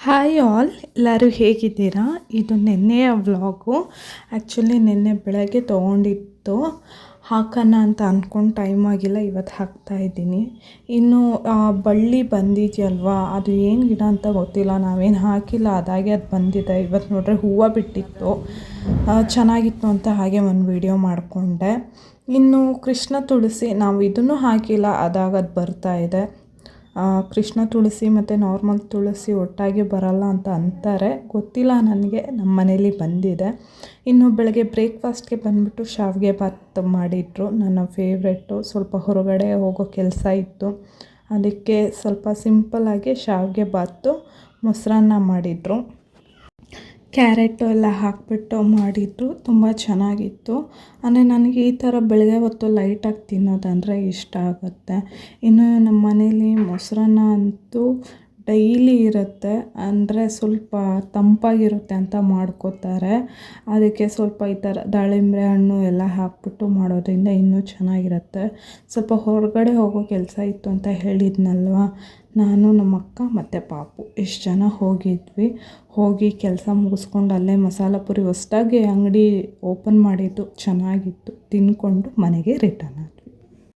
Hi all, ಎಲ್ಲರೂ ಹೇಗಿದ್ದೀರಾ? ಇದು ನಿನ್ನೆಯ ವ್ಲಾಗು. ಆ್ಯಕ್ಚುಲಿ ನಿನ್ನೆ ಬೆಳಗ್ಗೆ ತೊಗೊಂಡಿತ್ತು, ಹಾಕೋಣ ಅಂತ ಅಂದ್ಕೊಂಡು ಟೈಮ್ ಆಗಿಲ್ಲ, ಇವತ್ತು ಹಾಕ್ತಾಯಿದ್ದೀನಿ. ಇನ್ನು ಬಳ್ಳಿ ಬಂದಿದೆಯಲ್ವಾ, ಅದು ಏನು ಗಿಡ ಅಂತ ಗೊತ್ತಿಲ್ಲ, ನಾವೇನು ಹಾಕಿಲ್ಲ, ಅದಾಗೆ ಅದು ಬಂದಿದೆ. ಇವತ್ತು ನೋಡ್ರೆ ಹೂವು ಬಿಟ್ಟಿತ್ತು, ಚೆನ್ನಾಗಿತ್ತು ಅಂತ ಹಾಗೆ ಒಂದು ವಿಡಿಯೋ ಮಾಡಿಕೊಂಡೆ. ಇನ್ನು ಕೃಷ್ಣ ತುಳಸಿ ನಾವು ಇದನ್ನು ಹಾಕಿಲ್ಲ, ಅದಾಗ ಅದು ಬರ್ತಾಯಿದೆ. ಕೃಷ್ಣ ತುಳಸಿ ಮತ್ತು ನಾರ್ಮಲ್ ತುಳಸಿ ಒಟ್ಟಾಗಿ ಬರಲ್ಲ ಅಂತ ಅಂತಾರೆ, ಗೊತ್ತಿಲ್ಲ ನನಗೆ. ನಮ್ಮ ಮನೇಲಿ ಬಂದಿದೆ. ಇನ್ನು ಬೆಳಗ್ಗೆ ಬ್ರೇಕ್ಫಾಸ್ಟ್ಗೆ ಬಂದುಬಿಟ್ಟು ಶಾವಿಗೆ ಭಾತ್ ಮಾಡಿದರು, ನನ್ನ ಫೇವ್ರೆಟ್ಟು. ಸ್ವಲ್ಪ ಹೊರಗಡೆ ಹೋಗೋ ಕೆಲಸ ಇತ್ತು, ಅದಕ್ಕೆ ಸ್ವಲ್ಪ ಸಿಂಪಲ್ಲಾಗಿ ಶಾವಿಗೆ ಭಾತು ಮೊಸರನ್ನ ಮಾಡಿದರು. ಕ್ಯಾರೆಟು ಎಲ್ಲ ಹಾಕಿಬಿಟ್ಟು ಮಾಡಿದ್ದು ತುಂಬ ಚೆನ್ನಾಗಿತ್ತು. ಅಂದರೆ ನನಗೆ ಈ ಥರ ಬೆಳಗ್ಗೆ ಹೊತ್ತು ಲೈಟಾಗಿ ತಿನ್ನೋದಂದರೆ ಇಷ್ಟ ಆಗುತ್ತೆ. ಇನ್ನು ನಮ್ಮ ಮನೇಲಿ ಮೊಸರನ್ನ ಅಂತೂ ಡೈಲಿ ಇರುತ್ತೆ, ಅಂದರೆ ಸ್ವಲ್ಪ ತಂಪಾಗಿರುತ್ತೆ ಅಂತ ಮಾಡ್ಕೋತಾರೆ. ಅದಕ್ಕೆ ಸ್ವಲ್ಪ ಈ ಥರ ದಾಳಿಂಬೆ ಹಣ್ಣು ಎಲ್ಲ ಹಾಕ್ಬಿಟ್ಟು ಮಾಡೋದ್ರಿಂದ ಇನ್ನೂ ಚೆನ್ನಾಗಿರುತ್ತೆ. ಸ್ವಲ್ಪ ಹೊರಗಡೆ ಹೋಗೋ ಕೆಲಸ ಇತ್ತು ಅಂತ ಹೇಳಿದ್ನಲ್ವ, ನಾನು ನಮ್ಮ ಅಕ್ಕ ಮತ್ತು ಪಾಪು ಇಷ್ಟು ಜನ ಹೋಗಿದ್ವಿ. ಹೋಗಿ ಕೆಲಸ ಮುಗಿಸ್ಕೊಂಡು ಅಲ್ಲೇ ಮಸಾಲ ಪುರಿ ಹೊಸ್ದಾಗಿ ಅಂಗಡಿ ಓಪನ್ ಮಾಡಿದ್ದು, ಚೆನ್ನಾಗಿತ್ತು, ತಿಂದ್ಕೊಂಡು ಮನೆಗೆ ರಿಟರ್ನ್ ಆದ್ವಿ.